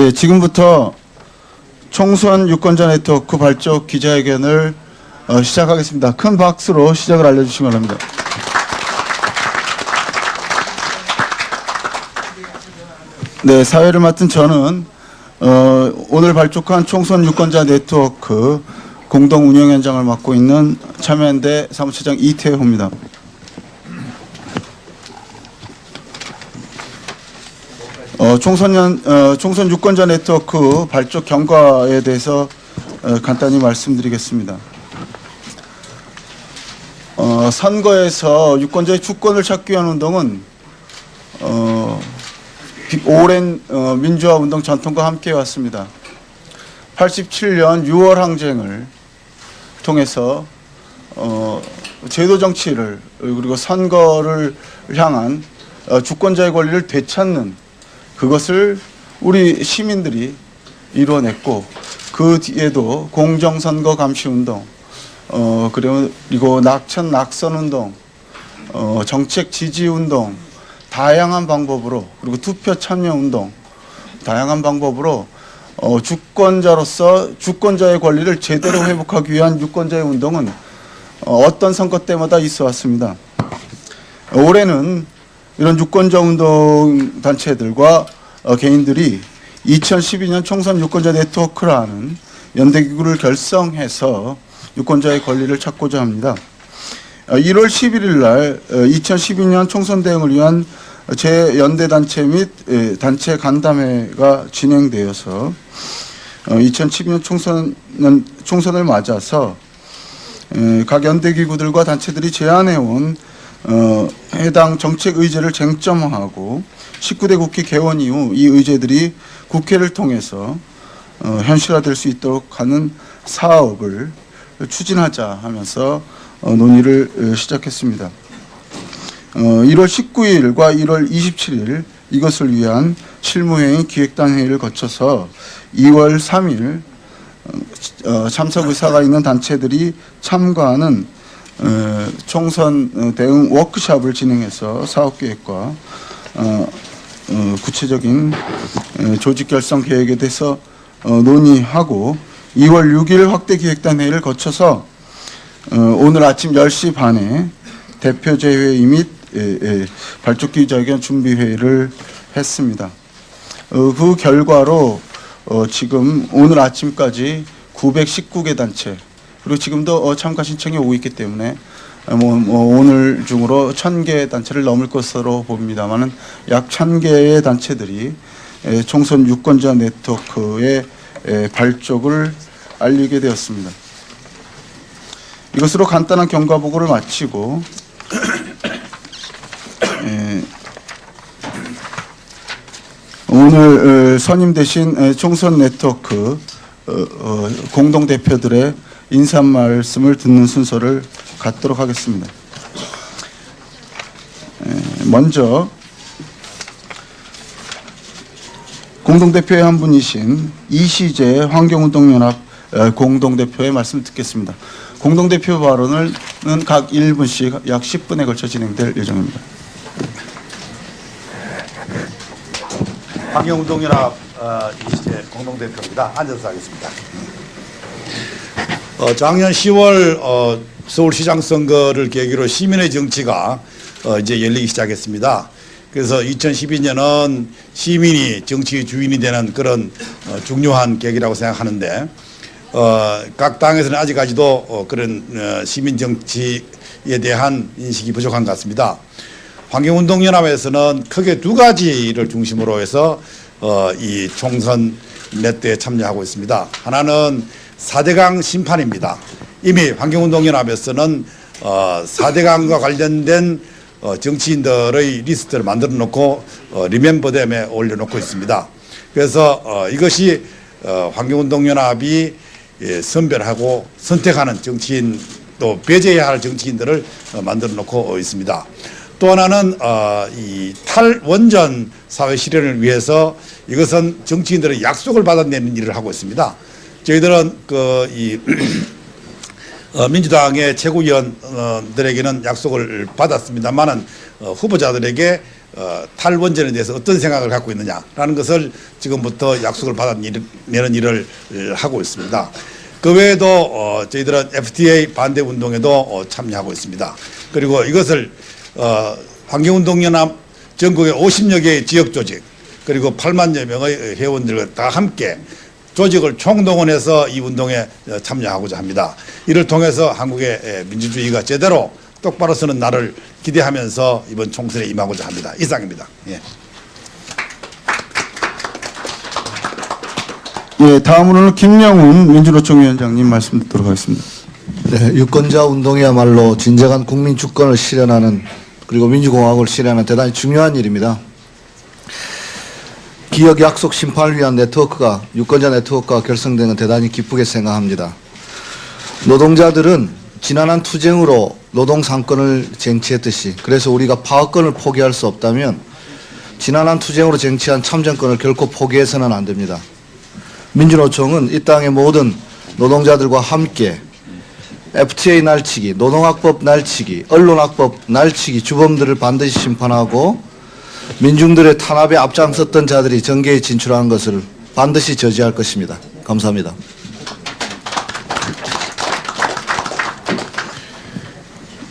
예, 지금부터 총선 유권자 네트워크 발족 기자회견을 시작하겠습니다. 큰 박수로 시작을 알려주시기 바랍니다. 네, 사회를 맡은 저는 오늘 발족한 총선 유권자 네트워크 공동 운영위원장을 맡고 있는 참여연대 사무처장 이태호입니다. 총선 유권자 네트워크 발족 경과에 대해서 간단히 말씀드리겠습니다. 선거에서 유권자의 주권을 찾기 위한 운동은 오랜 민주화 운동 전통과 함께 왔습니다. 87년 6월 항쟁을 통해서 제도 정치를 그리고 선거를 향한 주권자의 권리를 되찾는 그것을 우리 시민들이 이루어냈고, 그 뒤에도 공정선거 감시운동, 그리고 낙천 낙선운동, 정책 지지운동, 다양한 방법으로, 그리고 투표 참여운동, 다양한 방법으로 주권자로서 주권자의 권리를 제대로 회복하기 위한 유권자의 운동은 어떤 선거 때마다 있어 왔습니다. 올해는 이런 유권자 운동 단체들과 개인들이 2012년 총선 유권자 네트워크라는 연대기구를 결성해서 유권자의 권리를 찾고자 합니다. 1월 11일 날 2012년 총선 대응을 위한 제연대단체 및 단체 간담회가 진행되어서 2012년 총선을 맞아서 각 연대기구들과 단체들이 제안해온 해당 정책 의제를 쟁점화하고 19대 국회 개원 이후 이 의제들이 국회를 통해서 현실화될 수 있도록 하는 사업을 추진하자 하면서 논의를 시작했습니다. 1월 19일과 1월 27일 이것을 위한 실무회의 기획단 회의를 거쳐서 2월 3일 참석 의사가 있는 단체들이 참가하는 총선 대응 워크숍을 진행해서 사업계획과 구체적인 조직 결성 계획에 대해서 논의하고 2월 6일 확대 기획단 회의를 거쳐서 오늘 아침 10시 반에 대표제 회의 및 발족 기자회견 준비 회의를 했습니다. 그 결과로 지금 오늘 아침까지 919개 단체, 그리고 지금도 참가 신청이 오고 있기 때문에 오늘 중으로 1000개 단체를 넘을 것으로 봅니다만은 약 1000개의 단체들이 총선 유권자 네트워크의 발족을 알리게 되었습니다. 이것으로 간단한 경과 보고를 마치고 오늘 선임되신 총선 네트워크 공동대표들의 인사 말씀을 듣는 순서를 갖도록 하겠습니다. 먼저 공동대표의 한 분이신 이시재 환경운동연합 공동대표의 말씀 듣겠습니다. 공동대표 발언은 각 1분씩 약 10분에 걸쳐 진행될 예정입니다. 환경운동연합 이시재 공동대표입니다. 앉아서 하겠습니다. 작년 10월 서울시장 선거를 계기로 시민의 정치가 이제 열리기 시작했습니다. 그래서 2012년은 시민이 정치의 주인이 되는 그런 중요한 계기라고 생각하는데, 각 당에서는 아직까지도 그런 시민 정치에 대한 인식이 부족한 것 같습니다. 환경운동연합에서는 크게 두 가지를 중심으로 해서 이 총선 네트에 참여하고 있습니다. 하나는 4대강 심판입니다. 이미 환경운동연합에서는 4대강과 관련된 정치인들의 리스트를 만들어 놓고 리멤버댐에 올려놓고 있습니다. 그래서 이것이 환경운동연합이 선별하고 선택하는 정치인, 또 배제해야 할 정치인들을 만들어 놓고 있습니다. 또 하나는 이 탈원전 사회 실현을 위해서 이것은 정치인들의 약속을 받아내는 일을 하고 있습니다. 저희들은 민주당의 최고위원들에게는 약속을 받았습니다만은 후보자들에게 탈원전에 대해서 어떤 생각을 갖고 있느냐라는 것을 지금부터 약속을 받아내는 일을 하고 있습니다. 그 외에도 저희들은 FTA 반대 운동에도 참여하고 있습니다. 그리고 이것을 환경운동연합 전국의 50여 개의 지역조직 그리고 8만여 명의 회원들과 다 함께 조직을 총동원해서 이 운동에 참여하고자 합니다. 이를 통해서 한국의 민주주의가 제대로 똑바로 서는 날을 기대하면서 이번 총선에 임하고자 합니다. 이상입니다. 예. 예, 다음으로는 김영훈 민주노총 위원장님 말씀 듣도록 하겠습니다. 네, 유권자 운동이야말로 진정한 국민 주권을 실현하는 그리고 민주공화국을 실현하는 대단히 중요한 일입니다. 기억 약속 심판을 위한 네트워크가 유권자 네트워크가 결성된 건 대단히 기쁘게 생각합니다. 노동자들은 지난한 투쟁으로 노동 상권을 쟁취했듯이 그래서 우리가 파업권을 포기할 수 없다면 지난한 투쟁으로 쟁취한 참정권을 결코 포기해서는 안 됩니다. 민주노총은 이 땅의 모든 노동자들과 함께 FTA 날치기, 노동학법 날치기, 언론학법 날치기 주범들을 반드시 심판하고 민중들의 탄압에 앞장섰던 자들이 정계에 진출하는 것을 반드시 저지할 것입니다. 감사합니다.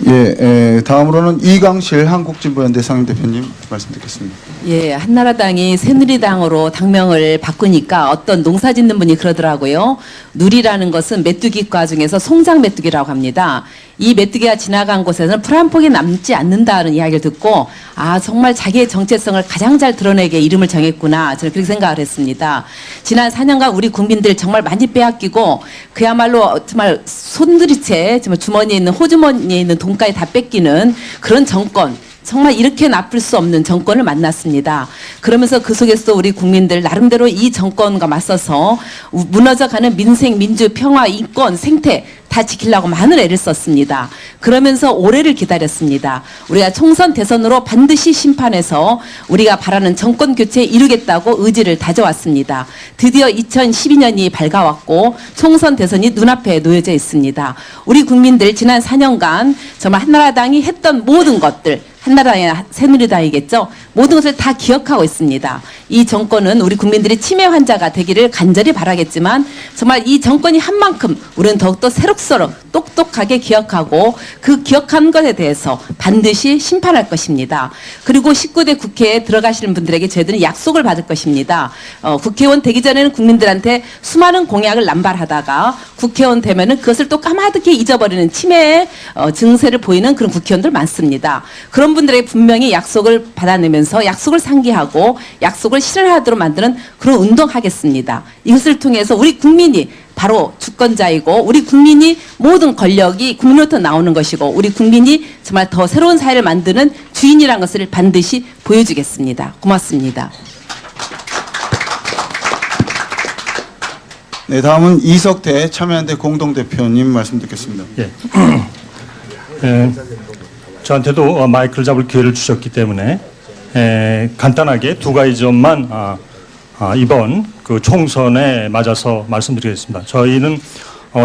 예, 다음으로는 이강실 한국진보연대 상임대표님 말씀 듣겠습니다. 예, 한나라당이 새누리당으로 당명을 바꾸니까 어떤 농사 짓는 분이 그러더라고요. 누리라는 것은 메뚜기과 중에서 송장 메뚜기라고 합니다. 이 메뚜기가 지나간 곳에서는 풀 한 폭이 남지 않는다는 이야기를 듣고 아 정말 자기의 정체성을 가장 잘 드러내게 이름을 정했구나 저는 그렇게 생각을 했습니다. 지난 4년간 우리 국민들 정말 많이 빼앗기고 그야말로 정말 손들이채 정말 주머니에 있는 호주머니에 있는 돈까지 다 뺏기는 그런 정권 정말 이렇게 나쁠 수 없는 정권을 만났습니다. 그러면서 그 속에서 우리 국민들 나름대로 이 정권과 맞서서 무너져가는 민생, 민주, 평화, 인권, 생태 다 지키려고 많은 애를 썼습니다. 그러면서 올해를 기다렸습니다. 우리가 총선 대선으로 반드시 심판해서 우리가 바라는 정권 교체 이루겠다고 의지를 다져왔습니다. 드디어 2012년이 밝아왔고 총선 대선이 눈앞에 놓여져 있습니다. 우리 국민들 지난 4년간 정말 한나라당이 했던 모든 것들 한나라당이나 새누리당이겠죠. 모든 것을 다 기억하고 있습니다. 이 정권은 우리 국민들이 치매 환자가 되기를 간절히 바라겠지만 정말 이 정권이 한 만큼 우리는 더욱더 새록새록 똑똑하게 기억하고 그 기억한 것에 대해서 반드시 심판할 것입니다. 그리고 19대 국회에 들어가시는 분들에게 저희들은 약속을 받을 것입니다. 국회의원 되기 전에는 국민들한테 수많은 공약을 남발하다가 국회의원 되면은 그것을 또 까마득히 잊어버리는 치매의 증세를 보이는 그런 국회의원들 많습니다. 그런 분들에게 분명히 약속을 받아내면서 약속을 상기하고 약속을 실현하도록 만드는 그런 운동하겠습니다. 이것을 통해서 우리 국민이 바로 주권자이고 우리 국민이 모든 권력이 국민으로부터 나오는 것이고 우리 국민이 정말 더 새로운 사회를 만드는 주인이라는 것을 반드시 보여주겠습니다. 고맙습니다. 네, 다음은 이석태 참여연대 공동대표님 말씀 듣겠습니다. 예. 저한테도 마이크를 잡을 기회를 주셨기 때문에 간단하게 두 가지 점만 이번 그 총선에 맞아서 말씀드리겠습니다. 저희는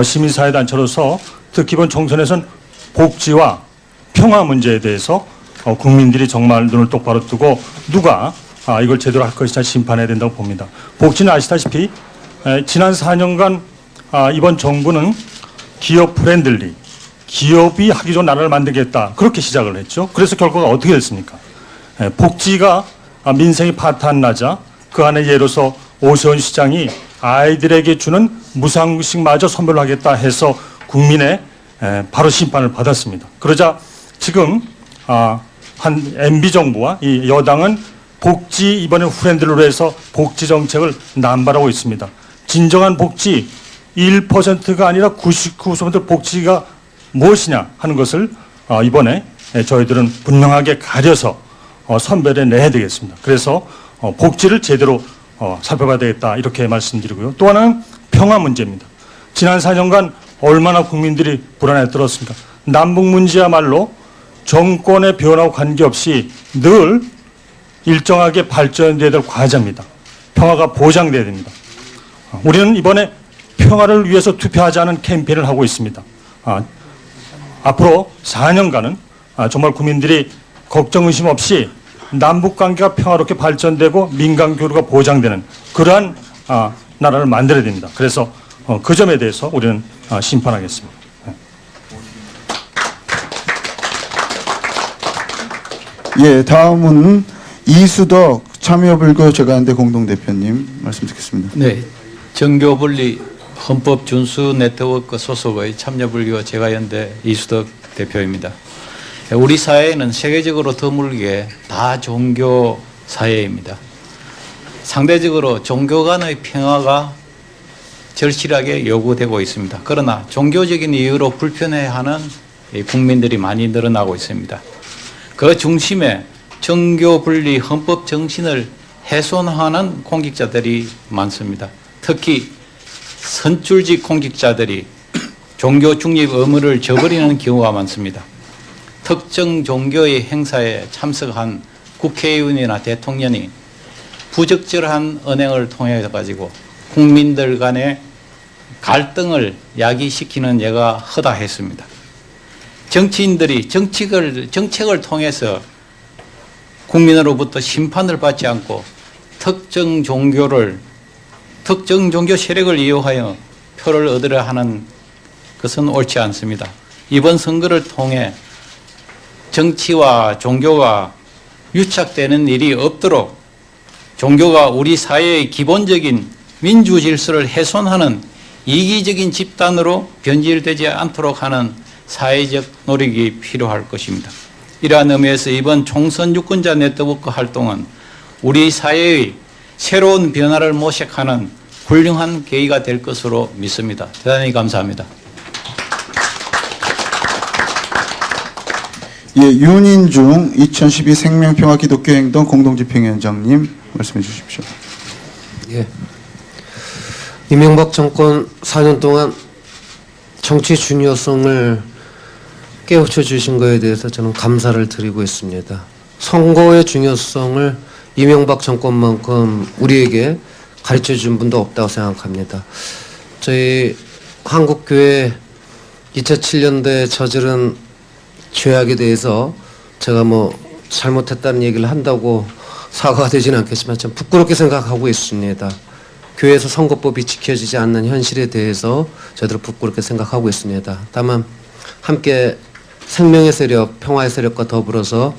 시민사회단체로서 특히 이번 총선에선 복지와 평화 문제에 대해서 국민들이 정말 눈을 똑바로 뜨고 누가 이걸 제대로 할 것이냐 심판해야 된다고 봅니다. 복지는 아시다시피 지난 4년간 이번 정부는 기업 프렌들리 기업이 하기 좋은 나라를 만들겠다 그렇게 시작을 했죠. 그래서 결과가 어떻게 됐습니까? 복지가 민생이 파탄나자 그 안에 예로서 오세훈 시장이 아이들에게 주는 무상급식마저 선별하겠다 해서 국민의 바로 심판을 받았습니다. 그러자 지금 한 MB 정부와 이 여당은 복지 이번에 후렌들로 해서 복지 정책을 남발하고 있습니다. 진정한 복지 1%가 아니라 99% 복지가 무엇이냐 하는 것을 이번에 저희들은 분명하게 가려서 선별해 내야 되겠습니다. 그래서 복지를 제대로 살펴봐야 되겠다 이렇게 말씀드리고요. 또 하나는 평화 문제입니다. 지난 4년간 얼마나 국민들이 불안에 떨었습니까? 남북 문제야말로 정권의 변화와 관계없이 늘 일정하게 발전돼야 될 과제입니다. 평화가 보장돼야 됩니다. 우리는 이번에 평화를 위해서 투표하지 않은 캠페인을 하고 있습니다. 앞으로 4년간은 정말 국민들이 걱정 의심 없이 남북 관계가 평화롭게 발전되고 민간 교류가 보장되는 그러한 나라를 만들어야 됩니다. 그래서 그 점에 대해서 우리는 심판하겠습니다. 예, 다음은 이수덕 참여불교 재가연대 공동대표님 말씀 듣겠습니다. 네, 정교분리 헌법준수 네트워크 소속의 참여불교 재가연대 이수덕 대표입니다. 우리 사회는 세계적으로 드물게 다종교 사회입니다. 상대적으로 종교 간의 평화가 절실하게 요구되고 있습니다. 그러나 종교적인 이유로 불편해하는 국민들이 많이 늘어나고 있습니다. 그 중심에 정교분리 헌법 정신을 훼손하는 공직자들이 많습니다. 특히 선출직 공직자들이 종교 중립 의무를 저버리는 경우가 많습니다. 특정 종교의 행사에 참석한 국회의원이나 대통령이 부적절한 언행을 통해 가지고 국민들 간의 갈등을 야기시키는 예가 허다했습니다. 정치인들이 정책을 통해서 국민으로부터 심판을 받지 않고 특정 종교 세력을 이용하여 표를 얻으려 하는 것은 옳지 않습니다. 이번 선거를 통해 정치와 종교가 유착되는 일이 없도록 종교가 우리 사회의 기본적인 민주 질서를 훼손하는 이기적인 집단으로 변질되지 않도록 하는 사회적 노력이 필요할 것입니다. 이러한 의미에서 이번 총선 유권자 네트워크 활동은 우리 사회의 새로운 변화를 모색하는 훌륭한 계기가 될 것으로 믿습니다. 대단히 감사합니다. 예, 윤인중 2012 생명평화 기독교 행동 공동집행위원장님 말씀해 주십시오. 예. 이명박 정권 4년 동안 정치 중요성을 깨우쳐 주신 것에 대해서 저는 감사를 드리고 있습니다. 선거의 중요성을 이명박 정권만큼 우리에게 가르쳐 준 분도 없다고 생각합니다. 저희 한국교회 2007년도에 저지른 죄악에 대해서 제가 뭐 잘못했다는 얘기를 한다고 사과가 되지는 않겠지만 좀 부끄럽게 생각하고 있습니다. 교회에서 선거법이 지켜지지 않는 현실에 대해서 저희들 부끄럽게 생각하고 있습니다. 다만 함께 생명의 세력, 평화의 세력과 더불어서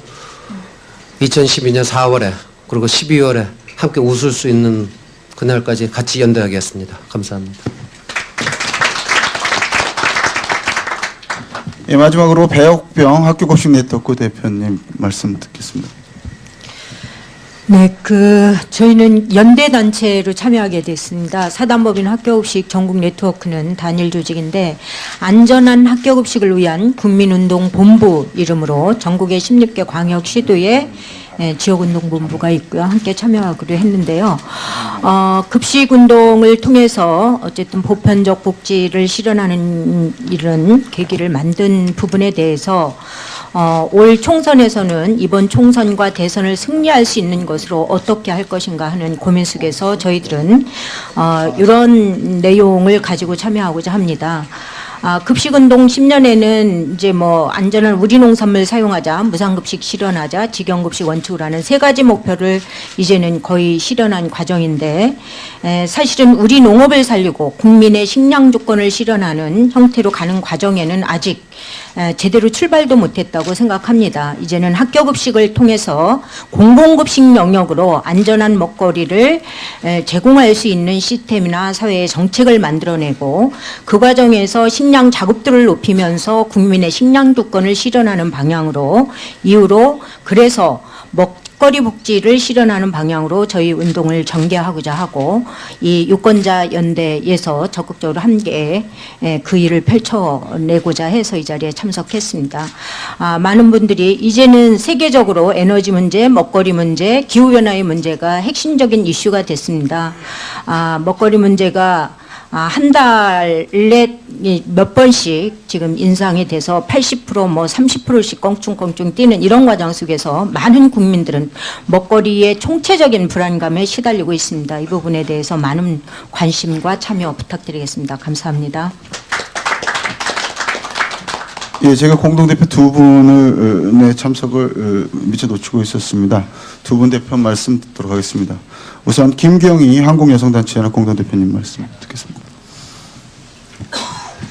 2012년 4월에 그리고 12월에 함께 웃을 수 있는 그날까지 같이 연대하겠습니다. 감사합니다. 예, 마지막으로 배옥병 학교급식 네트워크 대표님 말씀 듣겠습니다. 네, 저희는 연대단체로 참여하게 됐습니다. 사단법인 학교급식 전국 네트워크는 단일 조직인데 안전한 학교급식을 위한 국민운동본부 이름으로 전국의 16개 광역시도에 지역운동본부가 있고요. 함께 참여하기로 했는데요. 급식운동을 통해서 어쨌든 보편적 복지를 실현하는 이런 계기를 만든 부분에 대해서 올 총선에서는 이번 총선과 대선을 승리할 수 있는 것으로 어떻게 할 것인가 하는 고민 속에서 저희들은 이런 내용을 가지고 참여하고자 합니다. 급식운동 10년에는 이제 뭐 안전한 우리 농산물 사용하자, 무상급식 실현하자, 직영급식 원칙으로 하는 세 가지 목표를 이제는 거의 실현한 과정인데 사실은 우리 농업을 살리고 국민의 식량 조건을 실현하는 형태로 가는 과정에는 아직 제대로 출발도 못했다고 생각합니다. 이제는 학교급식을 통해서 공공급식 영역으로 안전한 먹거리를 제공할 수 있는 시스템이나 사회의 정책을 만들어내고 그 과정에서 식량 자급도를 높이면서 국민의 식량 조건을 실현하는 방향으로 이후로 그래서 먹거리 복지를 실현하는 방향으로 저희 운동을 전개하고자 하고 이 유권자 연대에서 적극적으로 함께 그 일을 펼쳐내고자 해서 이 자리에 참석했습니다. 많은 분들이 이제는 세계적으로 에너지 문제, 먹거리 문제, 기후변화의 문제가 핵심적인 이슈가 됐습니다. 먹거리 문제가 한 달에 몇 번씩 지금 인상이 돼서 80% 뭐 30%씩 껑충껑충 뛰는 이런 과정 속에서 많은 국민들은 먹거리의 총체적인 불안감에 시달리고 있습니다. 이 부분에 대해서 많은 관심과 참여 부탁드리겠습니다. 감사합니다. 예, 제가 공동대표 두 분의 참석을 미처 놓치고 있었습니다. 두 분 대표 말씀 듣도록 하겠습니다. 우선 김경희 한국여성단체연합 공동대표님 말씀 듣겠습니다.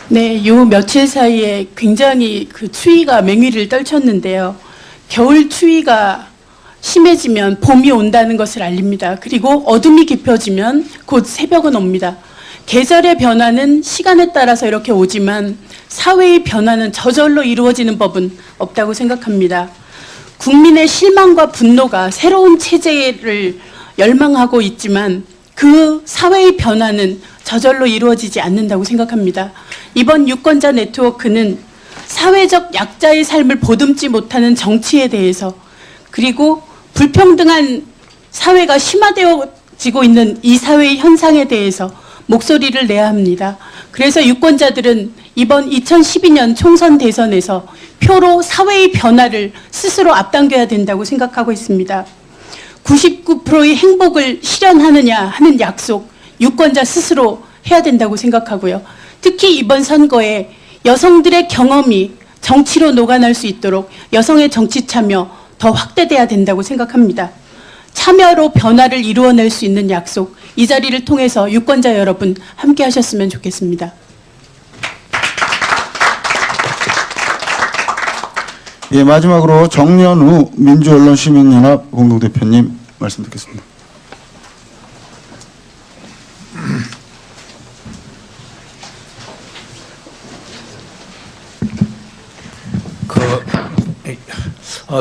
네, 요 며칠 사이에 굉장히 그 추위가 맹위를 떨쳤는데요. 겨울 추위가 심해지면 봄이 온다는 것을 알립니다. 그리고 어둠이 깊어지면 곧 새벽은 옵니다. 계절의 변화는 시간에 따라서 이렇게 오지만 사회의 변화는 저절로 이루어지는 법은 없다고 생각합니다. 국민의 실망과 분노가 새로운 체제를 열망하고 있지만 그 사회의 변화는 저절로 이루어지지 않는다고 생각합니다. 이번 유권자 네트워크는 사회적 약자의 삶을 보듬지 못하는 정치에 대해서 그리고 불평등한 사회가 심화되어지고 있는 이 사회의 현상에 대해서 목소리를 내야 합니다. 그래서 유권자들은 이번 2012년 총선 대선에서 표로 사회의 변화를 스스로 앞당겨야 된다고 생각하고 있습니다. 99%의 행복을 실현하느냐 하는 약속, 유권자 스스로 해야 된다고 생각하고요. 특히 이번 선거에 여성들의 경험이 정치로 녹아날 수 있도록 여성의 정치 참여 더 확대돼야 된다고 생각합니다. 참여로 변화를 이루어낼 수 있는 약속, 이 자리를 통해서 유권자 여러분 함께 하셨으면 좋겠습니다. 예, 마지막으로 정연우 민주언론시민연합 공동대표님 말씀 듣겠습니다.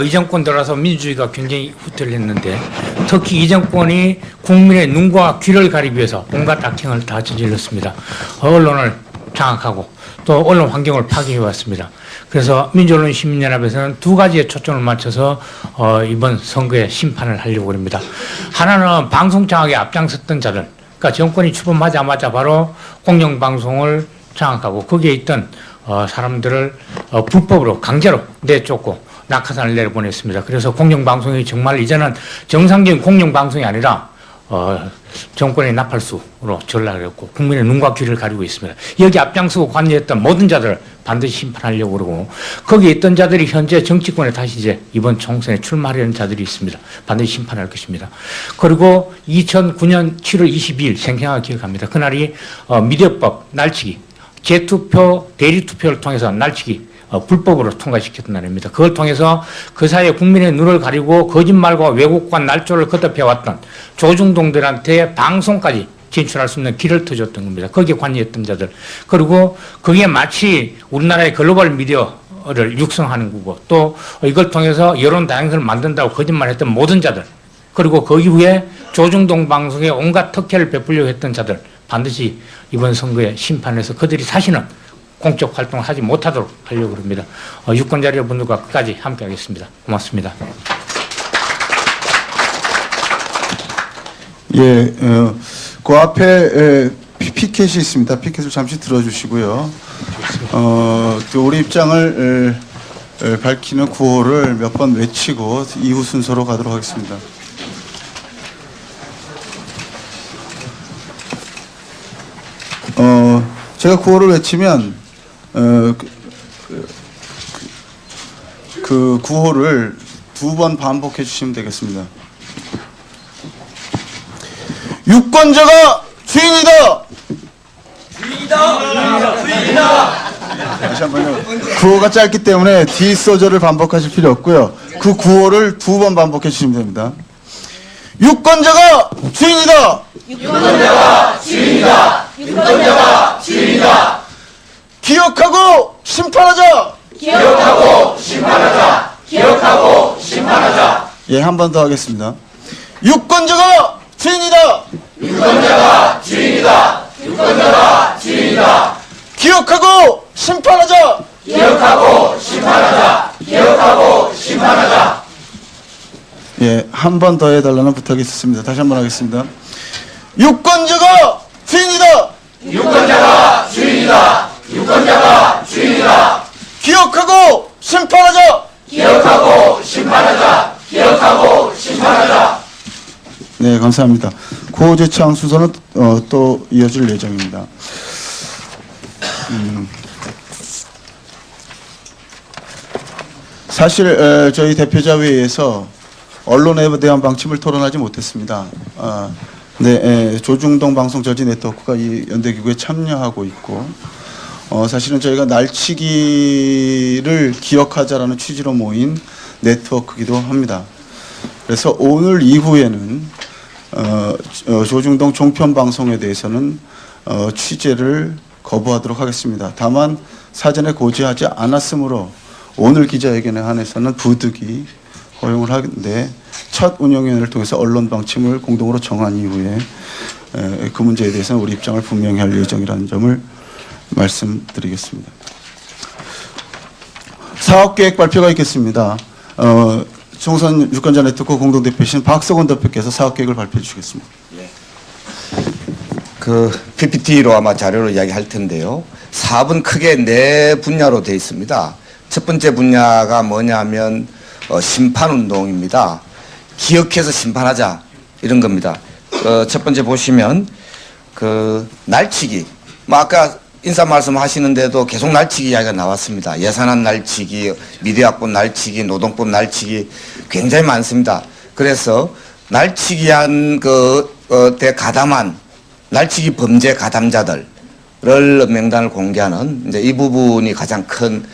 이 정권 들어서 민주주의가 굉장히 후퇴했는데 특히 이 정권이 국민의 눈과 귀를 가리기 위해서 온갖 악행을 다 저질렀습니다. 언론을 장악하고 또 언론 환경을 파괴해왔습니다. 그래서 민주언론 시민연합에서는 두 가지에 초점을 맞춰서 이번 선거에 심판을 하려고 합니다. 하나는 방송 장악에 앞장섰던 자들, 그러니까 정권이 출범하자마자 바로 공영방송을 장악하고 거기에 있던 사람들을 불법으로 강제로 내쫓고 낙하산을 내려보냈습니다. 그래서 공영방송이 정말 이제는 정상적인 공영방송이 아니라 정권의 나팔수로 전락을 했고 국민의 눈과 귀를 가리고 있습니다. 여기 앞장서고 관여했던 모든 자들을 반드시 심판하려고 그러고 거기에 있던 자들이 현재 정치권에 다시 이제 이번 총선에 출마하려는 자들이 있습니다. 반드시 심판할 것입니다. 그리고 2009년 7월 22일 생생하게 기억합니다. 그날이 미디어법 날치기, 재투표, 대리투표를 통해서 날치기 불법으로 통과시켰던 날입니다. 그걸 통해서 그 사이에 국민의 눈을 가리고 거짓말과 왜곡과 날조를 거듭해왔던 조중동들한테 방송까지 진출할 수 있는 길을 터줬던 겁니다. 거기에 관여했던 자들. 그리고 그게 마치 우리나라의 글로벌 미디어를 육성하는 거고 또 이걸 통해서 여론 다양성을 만든다고 거짓말했던 모든 자들. 그리고 그 이후에 조중동 방송에 온갖 특혜를 베풀려고 했던 자들 반드시 이번 선거에 심판해서 그들이 다시는 공적 활동을 하지 못하도록 하려고 합니다. 유권자 여러분들과 끝까지 함께 하겠습니다. 고맙습니다. 예, 그 앞에 피켓이 있습니다. 피켓을 잠시 들어주시고요. 또 우리 입장을 밝히는 구호를 몇 번 외치고 이후 순서로 가도록 하겠습니다. 제가 구호를 외치면 그 구호를 두 번 반복해 주시면 되겠습니다. 유권자가 주인이다. 주인이다. 주인이다. 다시 한번요. 구호가 짧기 때문에 뒷소절을 반복하실 필요 없고요. 그 구호를 두 번 반복해 주시면 됩니다. 유권자가 주인이다. 유권자가 주인이다. 유권자가 주인이다. 기억하고 심판하자. 기억하고 심판하자. 기억하고 심판하자. 예, 한 번 더 하겠습니다. 유권자가 주인이다. 유권자가 주인이다. 유권자가 주인이다. 기억하고 심판하자. 기억하고 심판하자. 기억하고 심판하자. 예, 한 번 더 해달라는 부탁이 있었습니다. 다시 한 번 하겠습니다. 유권자가 주인이다. 유권자가 주인이다. 유권자가 주인이다. 기억하고 심판하자. 기억하고 심판하자. 기억하고 심판하자. 네, 감사합니다. 구호 제창 순서는 또 이어질 예정입니다. 사실 저희 대표자 회의에서 언론에 대한 방침을 토론하지 못했습니다. 네, 조중동 방송 저지 네트워크가 이 연대기구에 참여하고 있고 사실은 저희가 날치기를 기억하자라는 취지로 모인 네트워크이기도 합니다. 그래서 오늘 이후에는 조중동 종편 방송에 대해서는 취재를 거부하도록 하겠습니다. 다만 사전에 고지하지 않았으므로 오늘 기자회견에 한해서는 부득이 허용을 하는데 첫 운영위원회를 통해서 언론 방침을 공동으로 정한 이후에 그 문제에 대해서는 우리 입장을 분명히 할 예정이라는 점을 말씀드리겠습니다. 사업계획 발표가 있겠습니다. 총선 유권자 네트워크 공동대표이신 박석원 대표께서 사업계획을 발표해 주시겠습니다. 그 PPT로 아마 자료로 이야기할 텐데요. 사업은 크게 4분야로 되어 있습니다. 첫 번째 분야가 뭐냐면 심판운동입니다. 기억해서 심판하자 이런 겁니다. 첫 번째 보시면 그 날치기, 뭐 아까 인사 말씀하시는데도 계속 날치기 이야기가 나왔습니다. 예산안 날치기, 미디어학법 날치기, 노동법 날치기 굉장히 많습니다. 그래서 날치기한 대 가담한 날치기 범죄 가담자들을 명단을 공개하는 이제 이 부분이 가장 큰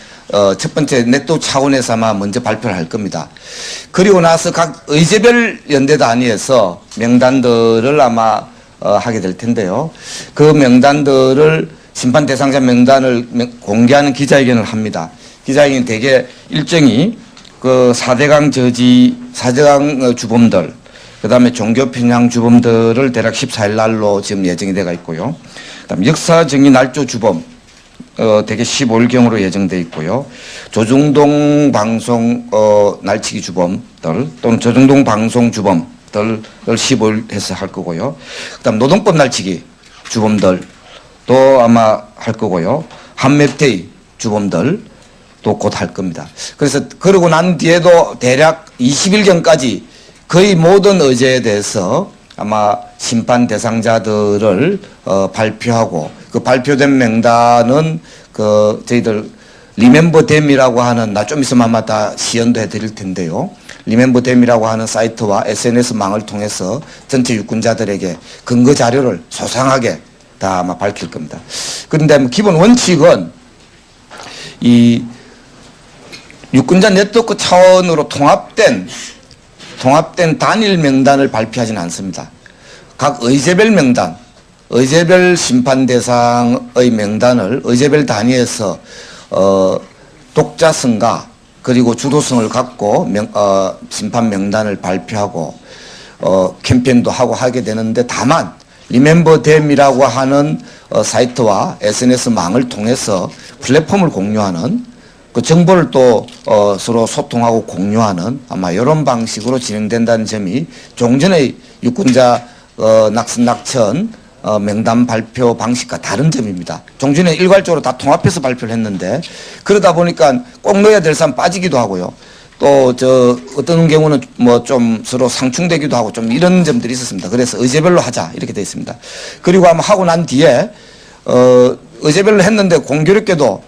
첫 번째 네트워크 차원에서 아마 먼저 발표를 할 겁니다. 그리고 나서 각 의제별 연대 단위에서 명단들을 아마 하게 될 텐데요. 그 명단들을 심판 대상자 명단을 공개하는 기자회견을 합니다. 기자회견이 대개 일정이 그 4대강 저지, 4대강 주범들, 그 다음에 종교 편향 주범들을 대략 14일 날로 지금 예정이 되어 있고요. 그 다음에 역사정의 날조 주범, 대개 15일경으로 예정되어 있고요. 조중동 방송 날치기 주범들 또는 조중동 방송 주범들을 15일 해서 할 거고요. 그 다음 노동법 날치기 주범들도 아마 할 거고요. 한맵테이 주범들도 곧 할 겁니다. 그래서 그러고 난 뒤에도 대략 20일경까지 거의 모든 의제에 대해서 아마 심판 대상자들을 발표하고 그 발표된 명단은 그 저희들 리멤버댐이라고 하는 나 좀 있으면 아마 다 시연도 해드릴 텐데요. 리멤버댐이라고 하는 사이트와 SNS 망을 통해서 전체 유권자들에게 근거 자료를 소상하게 다 아마 밝힐 겁니다. 그런데 기본 원칙은 이 유권자 네트워크 차원으로 통합된 단일 명단을 발표하지는 않습니다. 각 의제별 명단, 의제별 심판 대상의 명단을 의제별 단위에서 독자성과 그리고 주도성을 갖고 심판 명단을 발표하고 캠페인도 하고 하게 되는데 다만 리멤버댐이라고 하는 사이트와 SNS 망을 통해서 플랫폼을 공유하는 그 정보를 또 서로 소통하고 공유하는 아마 이런 방식으로 진행된다는 점이 종전의 유권자 낙선 명단 발표 방식과 다른 점입니다. 종전에 일괄적으로 다 통합해서 발표를 했는데 그러다 보니까 꼭 넣어야 될 사람 빠지기도 하고요. 또 어떤 경우는 뭐 좀 서로 상충되기도 하고 좀 이런 점들이 있었습니다. 그래서 의제별로 하자 이렇게 되어 있습니다. 그리고 아마 하고 난 뒤에 의제별로 했는데 공교롭게도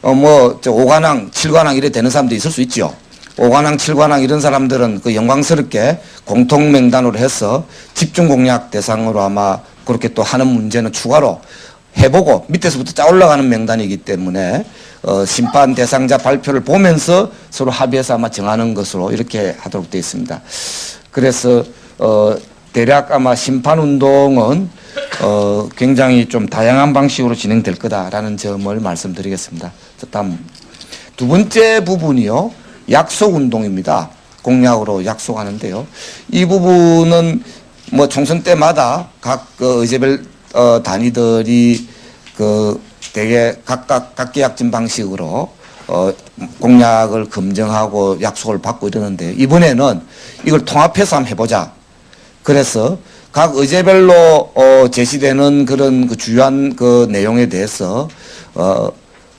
5관왕, 7관왕 이래 되는 사람도 있을 수 있죠. 5관왕, 7관왕 이런 사람들은 그 영광스럽게 공통 명단으로 해서 집중 공약 대상으로 아마 그렇게 또 하는 문제는 추가로 해보고 밑에서부터 짜 올라가는 명단이기 때문에 심판 대상자 발표를 보면서 서로 합의해서 아마 정하는 것으로 이렇게 하도록 되어 있습니다. 그래서 대략 아마 심판운동은 굉장히 좀 다양한 방식으로 진행될 거다라는 점을 말씀드리겠습니다. 다음 두 번째 부분이요. 약속운동입니다. 공약으로 약속하는데요. 이 부분은 뭐 총선 때마다 각 의제별 단위들이 대개 각계약진 방식으로 공약을 검증하고 약속을 받고 이러는데 이번에는 이걸 통합해서 한번 해보자. 그래서 각 의제별로 제시되는 그런 그 주요한 그 내용에 대해서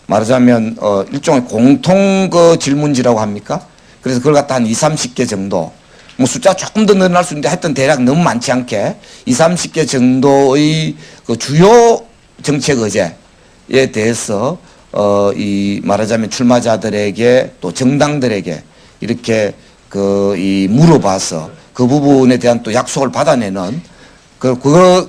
말하자면 일종의 공통 그 질문지라고 합니까? 그래서 그걸 갖다 한 20-30개 정도 뭐 숫자 조금 더 늘어날 수 있는데 하여튼 대략 너무 많지 않게 20-30개 정도의 그 주요 정책 의제에 대해서 이 말하자면 출마자들에게 또 정당들에게 이렇게 이 물어봐서 그 부분에 대한 또 약속을 받아내는 그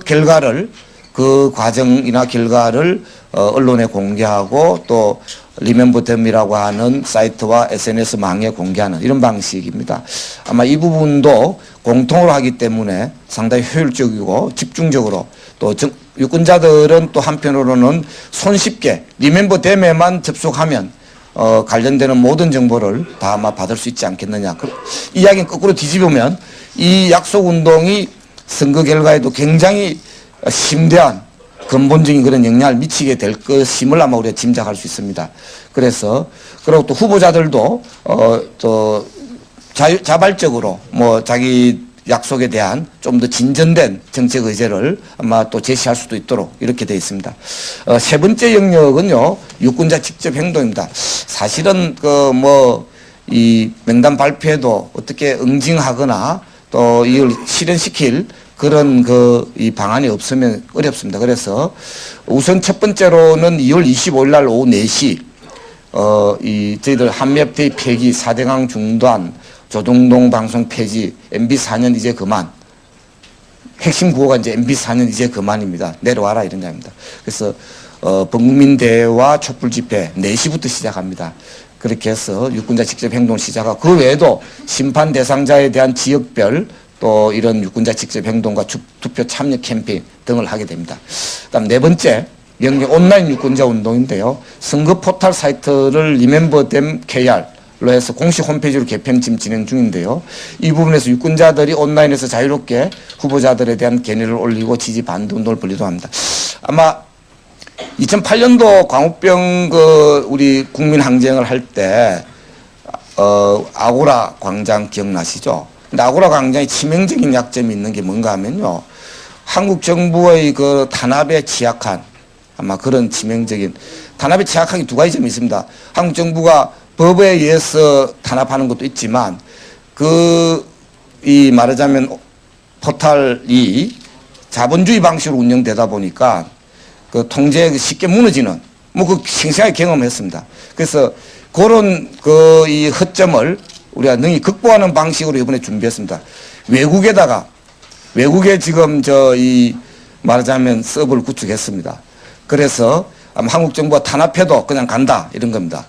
결과를 그 과정이나 결과를 언론에 공개하고 또 리멤버댐이라고 하는 사이트와 SNS 망에 공개하는 이런 방식입니다. 아마 이 부분도 공통으로 하기 때문에 상당히 효율적이고 집중적으로 또 유권자들은 또 한편으로는 손쉽게 리멤버댐에만 접속하면 관련되는 모든 정보를 다 아마 받을 수 있지 않겠느냐. 이 이야기는 거꾸로 뒤집으면 이 약속운동이 선거 결과에도 굉장히 심대한 근본적인 그런 영향을 미치게 될 것임을 아마 우리가 짐작할 수 있습니다. 그래서 그리고 또 후보자들도 또 자발적으로 뭐 자기 약속에 대한 좀 더 진전된 정책 의제를 아마 또 제시할 수도 있도록 이렇게 되어 있습니다. 세 번째 영역은요, 유권자 직접 행동입니다. 사실은 이 명단 발표에도 어떻게 응징하거나 또 이걸 실현시킬 그런 이 방안이 없으면 어렵습니다. 그래서 우선 첫 번째로는 2월 25일 날 오후 4시 저희들 한미협회의 폐기, 4대강 중단, 조동동 방송 폐지, MB 4년 이제 그만. 핵심 구호가 이제 MB 4년 이제 그만입니다. 내려와라 이런 이야기입니다. 그래서 범국민대회와 촛불 집회 4시부터 시작합니다. 그렇게 해서 유권자 직접 행동을 시작하고 그 외에도 심판 대상자에 대한 지역별 또 이런 유권자 직접 행동과 투표 참여 캠페인 등을 하게 됩니다. 그다음 네 번째 영역 온라인 유권자 운동인데요. 선거 포털 사이트를 리멤버댐 KR로 해서 공식 홈페이지로 개편 지금 진행 중인데요. 이 부분에서 유권자들이 온라인에서 자유롭게 후보자들에 대한 견해를 올리고 지지 반대 운동을 벌이기도 합니다. 아마 2008년도 광우병 우리 국민 항쟁을 할 때 아고라 광장 기억나시죠? 근데 아고라 광장에 치명적인 약점이 있는 게 뭔가 하면요. 한국 정부의 탄압에 취약한 아마 그런 치명적인 탄압에 취약한 게 두 가지 점이 있습니다. 한국 정부가 법에 의해서 탄압하는 것도 있지만 이 말하자면 포털이 자본주의 방식으로 운영되다 보니까 통제가 쉽게 무너지는 생생하게 경험했습니다. 그래서 그런 이 허점을 우리가 능히 극복하는 방식으로 이번에 준비했습니다. 외국에 지금 이 말하자면 서버를 구축했습니다. 그래서 아마 한국 정부가 탄압해도 그냥 간다 이런 겁니다.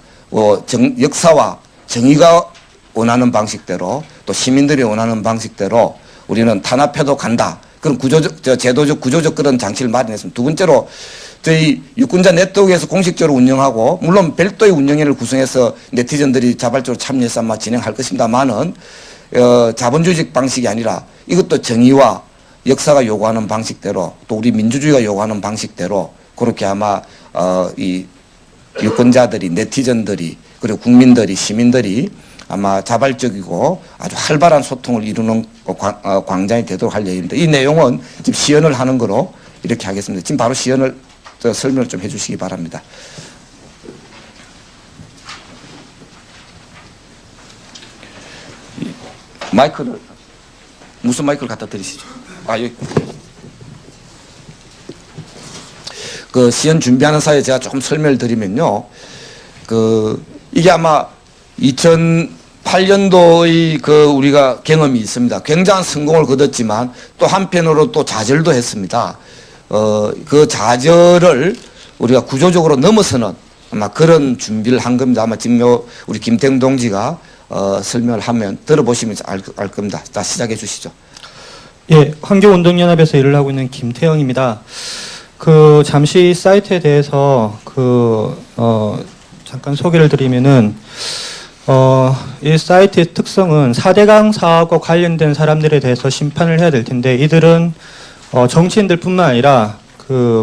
역사와 정의가 원하는 방식대로 또 시민들이 원하는 방식대로 우리는 탄압해도 간다. 그런 제도적 구조적 그런 장치를 마련했습니다. 두 번째로 저희 유권자 네트워크에서 공식적으로 운영하고 물론 별도의 운영위를 구성해서 네티즌들이 자발적으로 참여해서 아마 진행할 것입니다만은 자본주의적 방식이 아니라 이것도 정의와 역사가 요구하는 방식대로 또 우리 민주주의가 요구하는 방식대로 그렇게 아마 이 유권자들이 네티즌들이 그리고 국민들이 시민들이 아마 자발적이고 아주 활발한 소통을 이루는 광장이 되도록 할 예정입니다. 이 내용은 지금 시연을 하는 거로 이렇게 하겠습니다. 지금 바로 시연을 설명을 좀 해주시기 바랍니다. 마이크를 무슨 마이크를 갖다 드리시죠? 여기. 시연 준비하는 사이에 제가 조금 설명을 드리면요. 이게 아마 2008년도의 우리가 경험이 있습니다. 굉장한 성공을 거뒀지만 또 한편으로 또 좌절도 했습니다. 그 좌절을 우리가 구조적으로 넘어서는 아마 그런 준비를 한 겁니다. 아마 지금 우리 김태형 동지가 설명을 하면 들어보시면 알 겁니다. 자, 시작해 주시죠. 예, 환경운동연합에서 일을 하고 있는 김태형입니다. 잠시 사이트에 대해서 잠깐 소개를 드리면은 이 사이트의 특성은 4대강 사업과 관련된 사람들에 대해서 심판을 해야 될 텐데 이들은 정치인들뿐만 아니라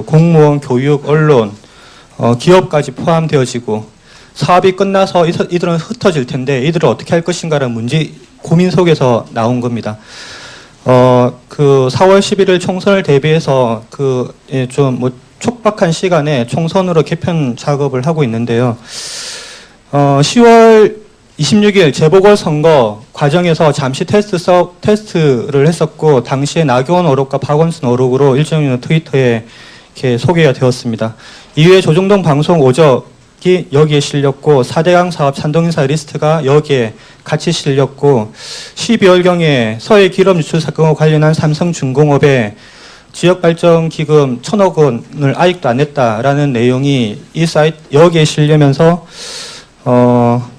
공무원, 교육, 언론, 기업까지 포함되어지고 사업이 끝나서 이들은 흩어질 텐데 이들을 어떻게 할 것인가라는 고민 속에서 나온 겁니다. 4월 11일 총선을 대비해서 좀 촉박한 시간에 총선으로 개편 작업을 하고 있는데요. 10월 26일 재보궐선거 과정에서 잠시 테스트를 했었고 당시에 나경원 어록과 박원순 어록으로 일정량 트위터에 이렇게 소개가 되었습니다. 이후에 조정동 방송 오적 여기에 실렸고 4대강 사업 찬동인사 리스트가 여기에 같이 실렸고 12월경에 서해 기업 유출 사건과 관련한 삼성중공업의 지역발전기금 1,000억 원을 아직도 안 냈다라는 내용이 이 사이트 여기에 실리면서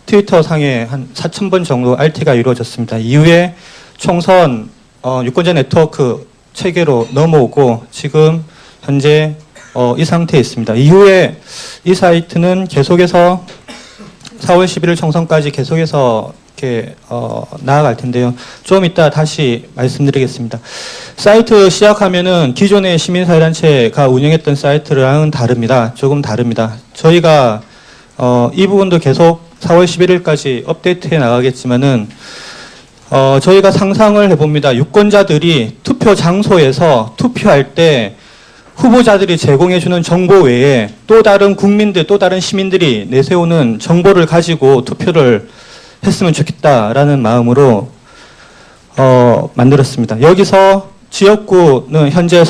트위터 상에 한 4,000번 정도 RT가 이루어졌습니다. 이후에 총선 유권자 네트워크 체계로 넘어오고 지금 현재 이 상태에 있습니다. 이후에 이 사이트는 계속해서 4월 11일 총선까지 계속해서 이렇게 나아갈 텐데요. 좀 이따 다시 말씀드리겠습니다. 사이트 시작하면은 기존의 시민사회단체가 운영했던 사이트랑은 다릅니다. 조금 다릅니다. 저희가 이 부분도 계속 4월 11일까지 업데이트해 나가겠지만은 저희가 상상을 해봅니다. 유권자들이 투표 장소에서 투표할 때 후보자들이 제공해주는 정보 외에 또 다른 국민들, 또 다른 시민들이 내세우는 정보를 가지고 투표를 했으면 좋겠다라는 마음으로 만들었습니다. 여기서 지역구는 현재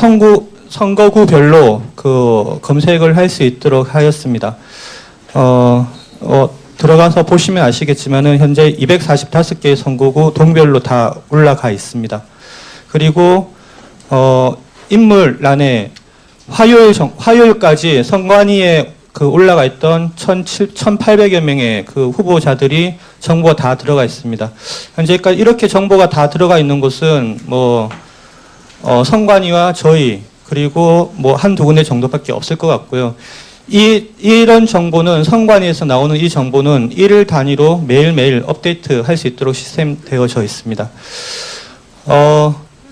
선거구별로 그 검색을 할 수 있도록 하였습니다. 들어가서 보시면 아시겠지만은 현재 245개의 선거구 동별로 다 올라가 있습니다. 그리고 인물란에 화요일까지 선관위에 그 올라가 있던 1,800여 명의 그 후보자들이 정보가 다 들어가 있습니다. 현재까지 이렇게 정보가 다 들어가 있는 곳은 선관위와 저희 그리고 한두 군데 정도밖에 없을 것 같고요. 이런 정보는 선관위에서 나오는 이 정보는 일일 단위로 매일매일 업데이트 할 수 있도록 시스템되어져 있습니다.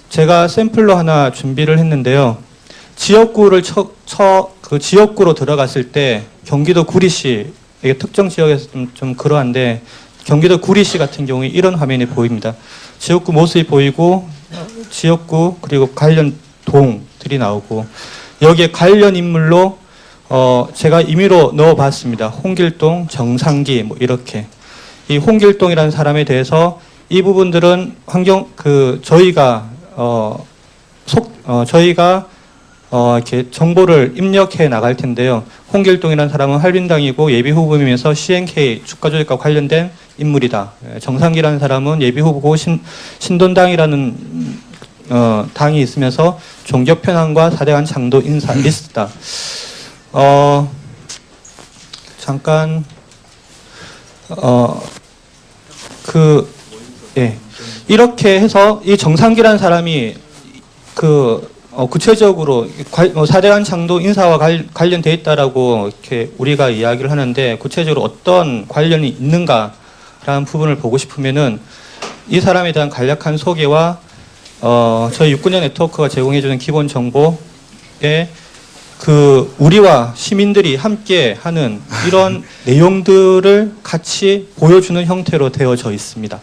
제가 샘플로 하나 준비를 했는데요. 지역구를 그 지역구로 들어갔을 때 경기도 구리시, 이게 특정 지역에서 좀 그러한데 경기도 구리시 같은 경우에 이런 화면이 보입니다. 지역구 모습이 보이고 지역구 그리고 관련 동들이 나오고 여기에 관련 인물로 제가 임의로 넣어봤습니다. 홍길동, 정상기 이렇게 이 홍길동이라는 사람에 대해서 이 부분들은 저희가 이렇게 정보를 입력해 나갈 텐데요. 홍길동이라는 사람은 한림당이고 예비후보이면서 CNK 주가조직과 관련된 인물이다. 정상기라는 사람은 예비후보고 신돈당이라는 당이 있으면서 종교편향과 4대강 장도 인사 리스트다. 잠깐 이렇게 해서 이 정상기라는 사람이 구체적으로 4대강 장도 인사와 관련돼 있다라고 이렇게 우리가 이야기를 하는데 구체적으로 어떤 관련이 있는가라는 부분을 보고 싶으면은 이 사람에 대한 간략한 소개와 저희 유권자 네트워크가 제공해주는 기본 정보에 우리와 시민들이 함께 하는 이런 내용들을 같이 보여주는 형태로 되어져 있습니다.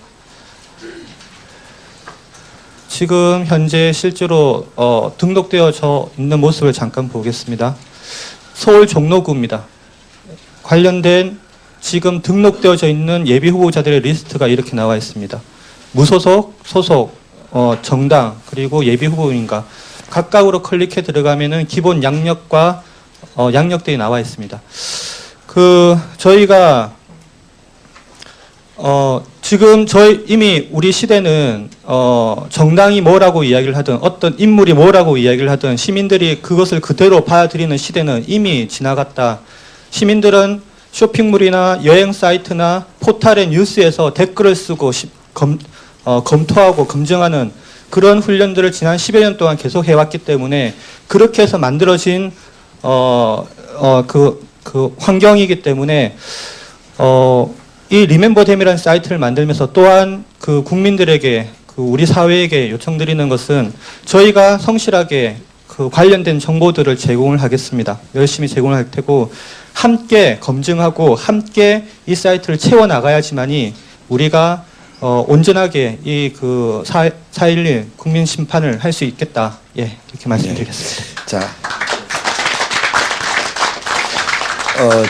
지금 현재 실제로 등록되어져 있는 모습을 잠깐 보겠습니다. 서울 종로구입니다. 관련된 지금 등록되어져 있는 예비 후보자들의 리스트가 이렇게 나와 있습니다. 무소속, 소속, 정당, 그리고 예비 후보인가 각각으로 클릭해 들어가면은 기본 양력과 양력들이 나와 있습니다. 저희가 지금 이미 우리 시대는 정당이 뭐라고 이야기를 하든 어떤 인물이 뭐라고 이야기를 하든 시민들이 그것을 그대로 받아들이는 시대는 이미 지나갔다. 시민들은 쇼핑몰이나 여행 사이트나 포털의 뉴스에서 댓글을 쓰고 검토하고 검증하는 그런 훈련들을 지난 10여 년 동안 계속 해왔기 때문에 그렇게 해서 만들어진 환경이기 때문에 이 리멤버댐이라는 사이트를 만들면서 또한 국민들에게 우리 사회에게 요청드리는 것은 저희가 성실하게 관련된 정보들을 제공을 하겠습니다. 열심히 제공을 할 테고 함께 검증하고 함께 이 사이트를 채워 나가야지만이 우리가 온전하게 이 4.11 국민 심판을 할 수 있겠다. 예, 이렇게 말씀드리겠습니다. 자,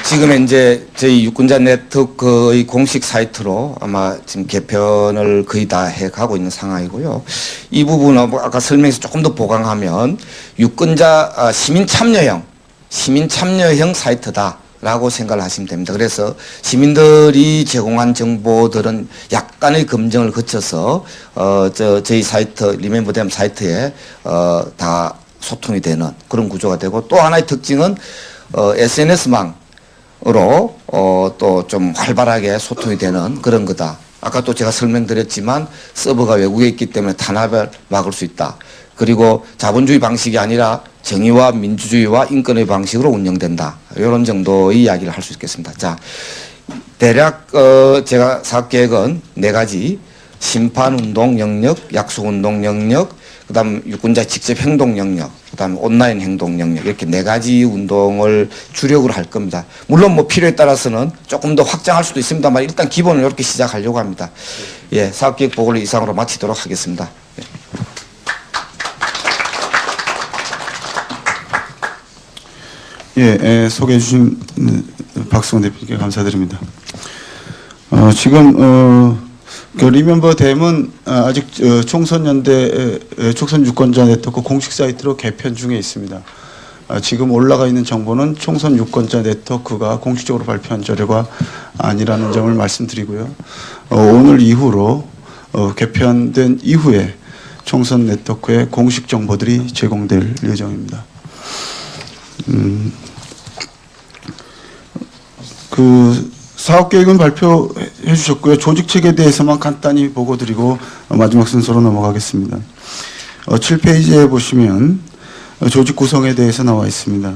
지금 이제 저희 유권자 네트워크의 공식 사이트로 아마 지금 개편을 거의 다 해가고 있는 상황이고요. 이 부분은 아까 설명에서 조금 더 보강하면 유권자 시민 참여형 사이트다. 라고 생각을 하시면 됩니다. 그래서 시민들이 제공한 정보들은 약간의 검증을 거쳐서 저희 사이트 리멤버댐 사이트에 다 소통이 되는 그런 구조가 되고, 또 하나의 특징은 SNS망으로 또 좀 활발하게 소통이 되는 그런 거다. 아까 또 제가 설명드렸지만 서버가 외국에 있기 때문에 탄압을 막을 수 있다. 그리고 자본주의 방식이 아니라 정의와 민주주의와 인권의 방식으로 운영된다. 이런 정도의 이야기를 할 수 있겠습니다. 자, 대략 제가 사업계획은 4가지: 심판운동 영역, 약속운동 영역, 그 다음 유권자 직접 행동 영역, 그 다음 온라인 행동 영역, 이렇게 4가지 운동을 주력으로 할 겁니다. 물론 뭐 필요에 따라서는 조금 더 확장할 수도 있습니다만 일단 기본을 이렇게 시작하려고 합니다. 예, 사업계획 보고를 이상으로 마치도록 하겠습니다. 예, 소개해 주신 박수건 대표님께 감사드립니다. 지금 그 리멤버 댐은 아직 총선연대 총선 유권자 네트워크 공식 사이트로 개편 중에 있습니다. 지금 올라가 있는 정보는 총선 유권자 네트워크가 공식적으로 발표한 자료가 아니라는 점을 말씀드리고요. 오늘 이후로 개편된 이후에 총선 네트워크의 공식 정보들이 제공될 예정입니다. 그 사업계획은 발표해 주셨고요. 조직책에 대해서만 간단히 보고 드리고 마지막 순서로 넘어가겠습니다. 7페이지에 보시면 조직 구성에 대해서 나와 있습니다.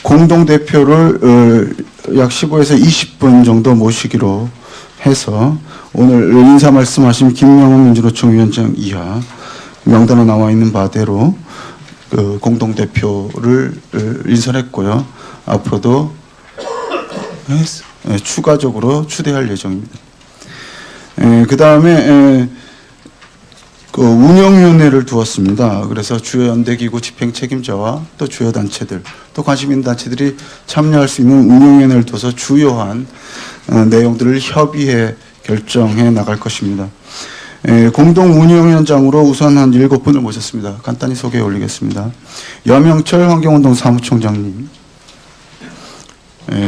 공동대표를 약 15에서 20분 정도 모시기로 해서 오늘 인사 말씀하신 김영훈 민주노총 위원장 이하 명단에 나와 있는 바대로 그 공동대표를 인선했고요. 앞으로도 추가적으로 추대할 예정입니다. 그 다음에 그 운영위원회를 두었습니다. 그래서 주요 연대기구 집행 책임자와 또 주요 단체들, 또 관심 있는 단체들이 참여할 수 있는 운영위원회를 둬서 주요한 내용들을 협의해 결정해 나갈 것입니다. 공동운영위원장으로 우선 한 7분을 모셨습니다. 간단히 소개해 올리겠습니다. 여명철 환경운동 사무총장님,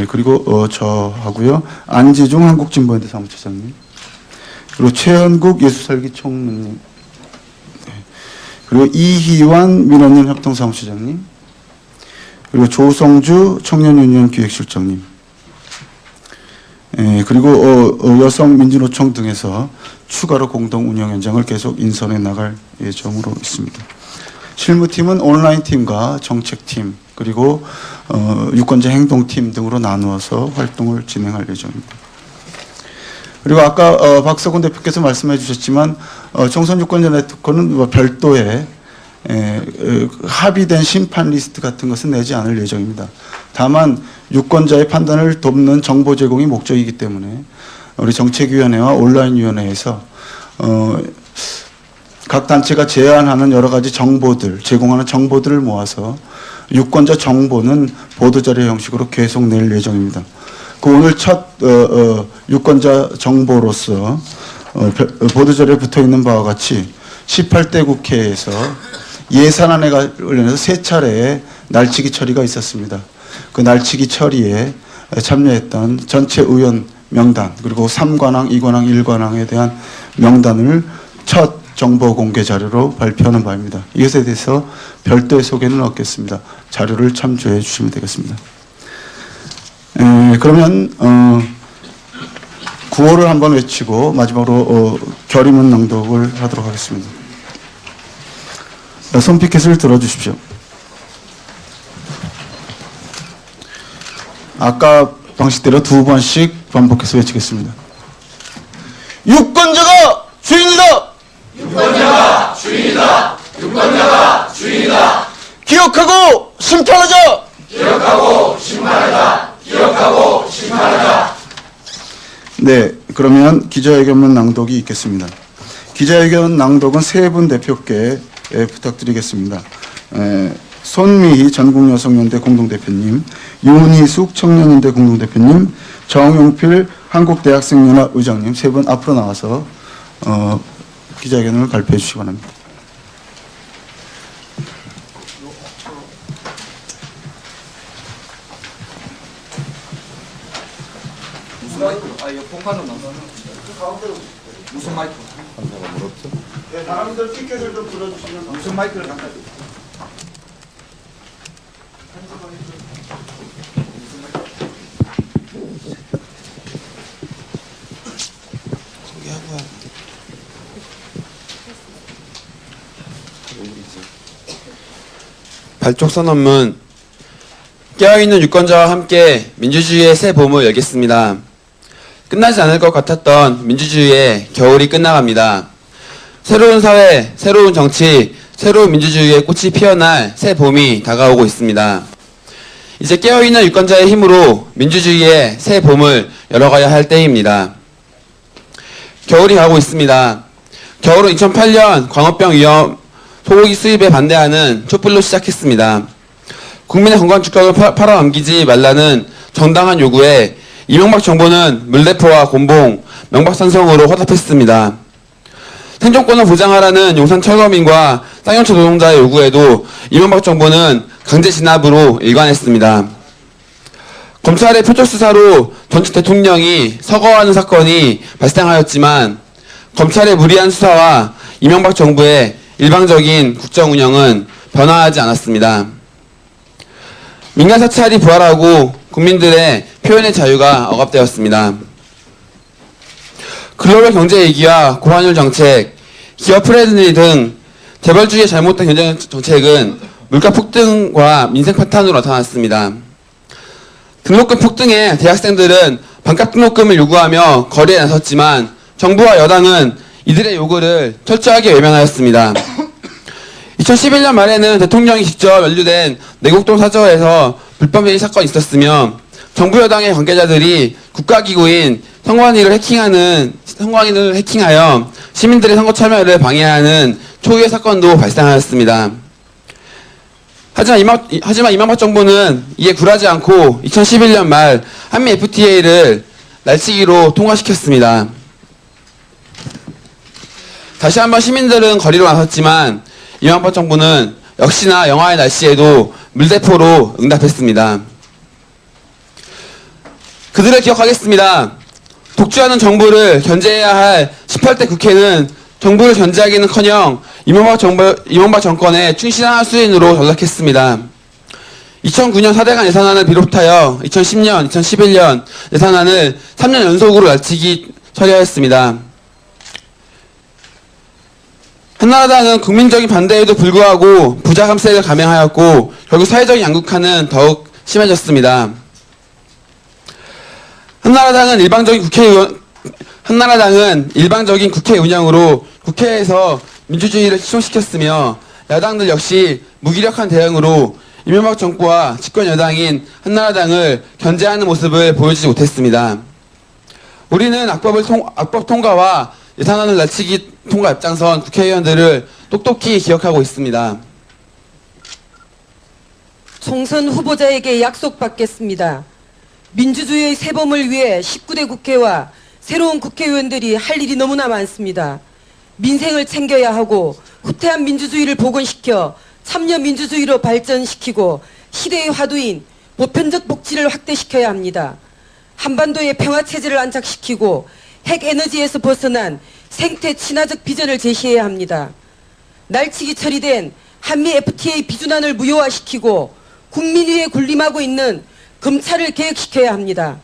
그리고 저하고요. 안지중 한국진보연대 사무처장님, 그리고 최현국 예수설기 총무님, 그리고 이희완 민원인 협동사무처장님, 그리고 조성주 청년유니언 기획실장님, 그리고 여성민주노총 등에서 추가로 공동운영위원장을 계속 인선해 나갈 예정으로 있습니다. 실무팀은 온라인팀과 정책팀, 그리고 유권자 행동팀 등으로 나누어서 활동을 진행할 예정입니다. 그리고 아까 박석훈 대표께서 말씀해 주셨지만 총선 유권자 네트워크는 별도의 합의된 심판 리스트 같은 것은 내지 않을 예정입니다. 다만 유권자의 판단을 돕는 정보 제공이 목적이기 때문에 우리 정책위원회와 온라인위원회에서 각 단체가 제안하는 여러 가지 정보들, 제공하는 정보들을 모아서 유권자 정보는 보도자료 형식으로 계속 낼 예정입니다. 그 오늘 첫 유권자 정보로서 보도자료에 붙어있는 바와 같이 18대 국회에서 예산안에 관련해서 3차례의 날치기 처리가 있었습니다. 그 날치기 처리에 참여했던 전체 의원 명단, 그리고 3관왕, 2관왕, 1관왕에 대한 명단을 첫 정보 공개 자료로 발표하는 바입니다. 이것에 대해서 별도의 소개는 없겠습니다. 자료를 참조해 주시면 되겠습니다. 그러면 구호를 한번 외치고 마지막으로 결의문 낭독을 하도록 하겠습니다. 손피켓을 들어주십시오. 아까 방식대로 2번씩 반복해서 외치겠습니다. 유권자가 주인이다! 유권자가 주인이다! 유권자가 주인이다! 기억하고 심판하자! 기억하고 심판하자! 기억하고 심판하자! 네, 그러면 기자회견문 낭독이 있겠습니다. 기자회견 낭독은 3분 대표께 부탁드리겠습니다. 손미희 전국여성연대 공동대표님, 윤희숙 청년연대 공동대표님, 정용필 한국대학생연합 의장님 3분 앞으로 나와서 기자회견을 발표해 주시기 바랍니다. 무슨 마이크? 네, 사람들 티켓을 좀 불러주시면 무슨 마이크를 갖다 주세요. 발족선언문. 깨어있는 유권자와 함께 민주주의의 새 봄을 열겠습니다. 끝나지 않을 것 같았던 민주주의의 겨울이 끝나갑니다. 새로운 사회, 새로운 정치, 새로운 민주주의의 꽃이 피어날 새 봄이 다가오고 있습니다. 이제 깨어있는 유권자의 힘으로 민주주의의 새 봄을 열어가야 할 때입니다. 겨울이 가고 있습니다. 겨울은 2008년 광우병 위험 소고기 수입에 반대하는 촛불로 시작했습니다. 국민의 건강 주권을 팔아넘기지 말라는 정당한 요구에 이명박 정부는 물대포와 곤봉, 명박산성으로 화답했습니다. 생존권을 보장하라는 용산 철거민과 쌍용차 노동자의 요구에도 이명박 정부는 강제 진압으로 일관했습니다. 검찰의 표적수사로 전직 대통령이 서거하는 사건이 발생하였지만 검찰의 무리한 수사와 이명박 정부의 일방적인 국정 운영은 변화하지 않았습니다. 민간 사찰이 부활하고 국민들의 표현의 자유가 억압되었습니다. 글로벌 경제 위기와 고환율 정책, 기업 프레들리 등 재벌주의의 잘못된 경제 정책은 물가 폭등과 민생 파탄으로 나타났습니다. 등록금 폭등에 대학생들은 반값 등록금을 요구하며 거리에 나섰지만 정부와 여당은 이들의 요구를 철저하게 외면하였습니다. 2011년 말에는 대통령이 직접 연루된 내곡동 사저에서 불법행위 사건이 있었으며 정부 여당의 관계자들이 국가기구인 선관위를 해킹하여 시민들의 선거 참여를 방해하는 초유의 사건도 발생하였습니다. 하지만 이명박 정부는 이에 굴하지 않고 2011년 말 한미 FTA를 날치기로 통과시켰습니다. 다시 한번 시민들은 거리로 나섰지만 이명박 정부는 역시나 영하의 날씨에도 물대포로 응답했습니다. 그들을 기억하겠습니다. 독주하는 정부를 견제해야 할 18대 국회는 정부를 견제하기는커녕 이명박 정권의 충실한 수인으로 전락했습니다. 2009년 4대강 예산안을 비롯하여 2010년, 2011년 예산안을 3년 연속으로 날치기 처리하였습니다. 한나라당은 국민적인 반대에도 불구하고 부자 감세를 감행하였고 결국 사회적인 양극화는 더욱 심해졌습니다. 한나라당은 일방적인 국회 운영으로 국회에서 민주주의를 실종시켰으며 야당들 역시 무기력한 대응으로 이명박 정부와 집권 여당인 한나라당을 견제하는 모습을 보여주지 못했습니다. 우리는 악법 통과와 예산안을 날치기 통과 앞장선 국회의원들을 똑똑히 기억하고 있습니다. 총선 후보자에게 약속받겠습니다. 민주주의의 새봄을 위해 19대 국회와 새로운 국회의원들이 할 일이 너무나 많습니다. 민생을 챙겨야 하고 후퇴한 민주주의를 복원시켜 참여 민주주의로 발전시키고 시대의 화두인 보편적 복지를 확대시켜야 합니다. 한반도의 평화체제를 안착시키고 핵에너지에서 벗어난 생태 친화적 비전을 제시해야 합니다. 날치기 처리된 한미 FTA 비준안을 무효화시키고 국민 위에 군림하고 있는 검찰을 개혁시켜야 합니다.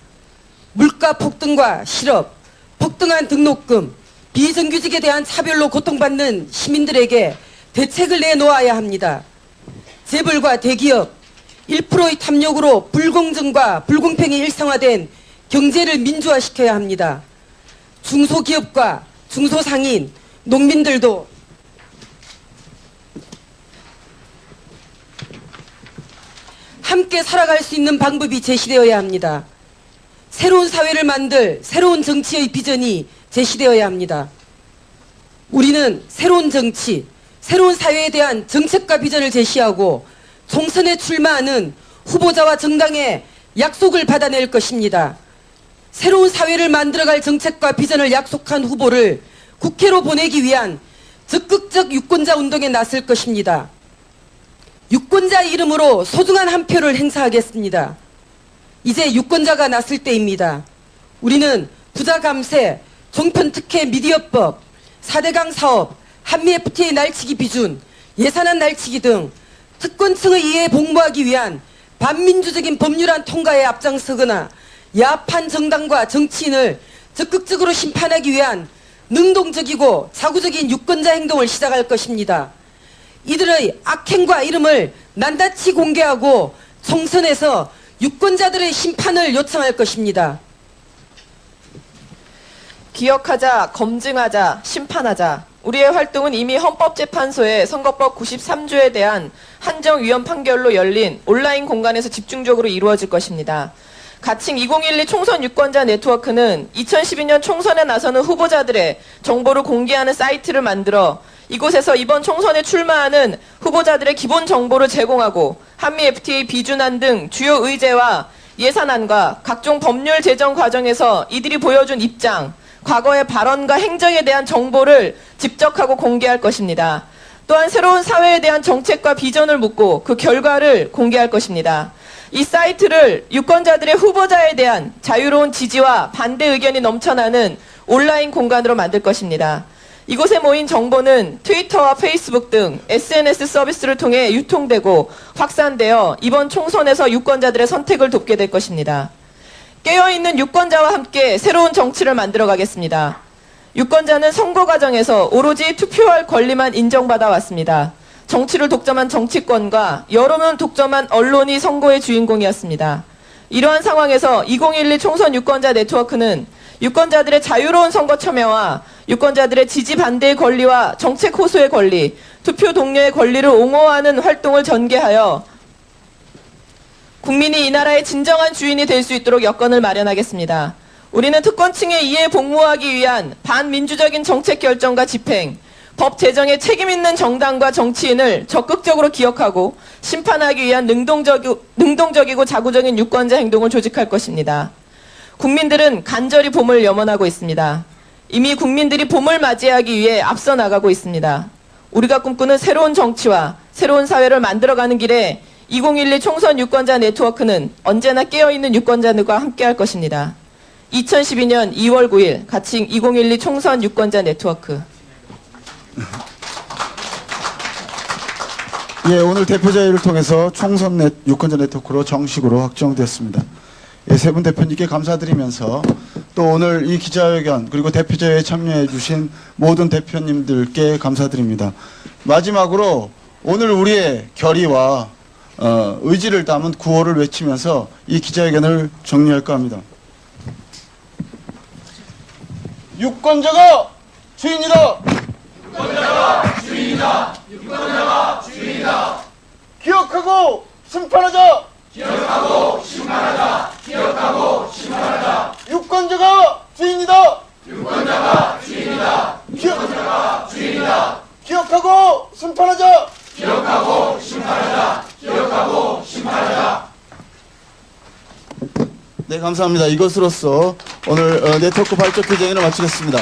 물가 폭등과 실업, 폭등한 등록금, 비정규직에 대한 차별로 고통받는 시민들에게 대책을 내놓아야 합니다. 재벌과 대기업, 1%의 탐욕으로 불공정과 불공평이 일상화된 경제를 민주화시켜야 합니다. 중소기업과 중소상인, 농민들도 함께 살아갈 수 있는 방법이 제시되어야 합니다. 새로운 사회를 만들 새로운 정치의 비전이 제시되어야 합니다. 우리는 새로운 정치, 새로운 사회에 대한 정책과 비전을 제시하고 총선에 출마하는 후보자와 정당의 약속을 받아낼 것입니다. 새로운 사회를 만들어갈 정책과 비전을 약속한 후보를 국회로 보내기 위한 적극적 유권자 운동에 나설 것입니다. 유권자 이름으로 소중한 한 표를 행사하겠습니다. 이제 유권자가 나설 때입니다. 우리는 부자 감세, 종편 특혜 미디어법, 4대강 사업, 한미 FTA 날치기 비준, 예산안 날치기 등 특권층의 이해에 복무하기 위한 반민주적인 법률안 통과에 앞장서거나 야판 정당과 정치인을 적극적으로 심판하기 위한 능동적이고 자구적인 유권자 행동을 시작할 것입니다. 이들의 악행과 이름을 낱낱이 공개하고 총선에서 유권자들의 심판을 요청할 것입니다. 기억하자, 검증하자, 심판하자. 우리의 활동은 이미 헌법재판소의 선거법 93조에 대한 한정위헌 판결로 열린 온라인 공간에서 집중적으로 이루어질 것입니다. 가칭 2012 총선 유권자 네트워크는 2012년 총선에 나서는 후보자들의 정보를 공개하는 사이트를 만들어 이곳에서 이번 총선에 출마하는 후보자들의 기본 정보를 제공하고 한미 FTA 비준안 등 주요 의제와 예산안과 각종 법률 제정 과정에서 이들이 보여준 입장, 과거의 발언과 행적에 대한 정보를 집적하고 공개할 것입니다. 또한 새로운 사회에 대한 정책과 비전을 묻고 그 결과를 공개할 것입니다. 이 사이트를 유권자들의 후보자에 대한 자유로운 지지와 반대 의견이 넘쳐나는 온라인 공간으로 만들 것입니다. 이곳에 모인 정보는 트위터와 페이스북 등 SNS 서비스를 통해 유통되고 확산되어 이번 총선에서 유권자들의 선택을 돕게 될 것입니다. 깨어있는 유권자와 함께 새로운 정치를 만들어 가겠습니다. 유권자는 선거 과정에서 오로지 투표할 권리만 인정받아 왔습니다. 정치를 독점한 정치권과 여론을 독점한 언론이 선거의 주인공이었습니다. 이러한 상황에서 2012 총선 유권자 네트워크는 유권자들의 자유로운 선거 참여와 유권자들의 지지 반대의 권리와 정책 호소의 권리, 투표 동료의 권리를 옹호하는 활동을 전개하여 국민이 이 나라의 진정한 주인이 될 수 있도록 여건을 마련하겠습니다. 우리는 특권층의 이해에 복무하기 위한 반민주적인 정책 결정과 집행, 법 제정에 책임 있는 정당과 정치인을 적극적으로 기억하고 심판하기 위한 능동적이고 자구적인 유권자 행동을 조직할 것입니다. 국민들은 간절히 봄을 염원하고 있습니다. 이미 국민들이 봄을 맞이하기 위해 앞서 나가고 있습니다. 우리가 꿈꾸는 새로운 정치와 새로운 사회를 만들어가는 길에 2012 총선 유권자 네트워크는 언제나 깨어있는 유권자들과 함께할 것입니다. 2012년 2월 9일 가칭 2012 총선 유권자 네트워크. 예, 오늘 대표자회의를 통해서 총선 유권자 네트워크로 정식으로 확정되었습니다. 예, 세 분 대표님께 감사드리면서 또 오늘 이 기자회견 그리고 대표자회의에 참여해 주신 모든 대표님들께 감사드립니다. 마지막으로 오늘 우리의 결의와 의지를 담은 구호를 외치면서 이 기자회견을 정리할까 합니다. 유권자가 주인이다. 유권자가 주인이다. 유권자가 주인이다. 기억하고 심판하자. 기억하고 심판하자. 기억하고 심판하자. 유권자가 주인이다. 유권자가 주인이다. 유권자가 주인이다. 기억하고 심판하자. 기억하고 심판하자. 기억하고 심판하자. 네, 감사합니다. 이것으로써 오늘 네트워크 발족 기자회견을 마치겠습니다.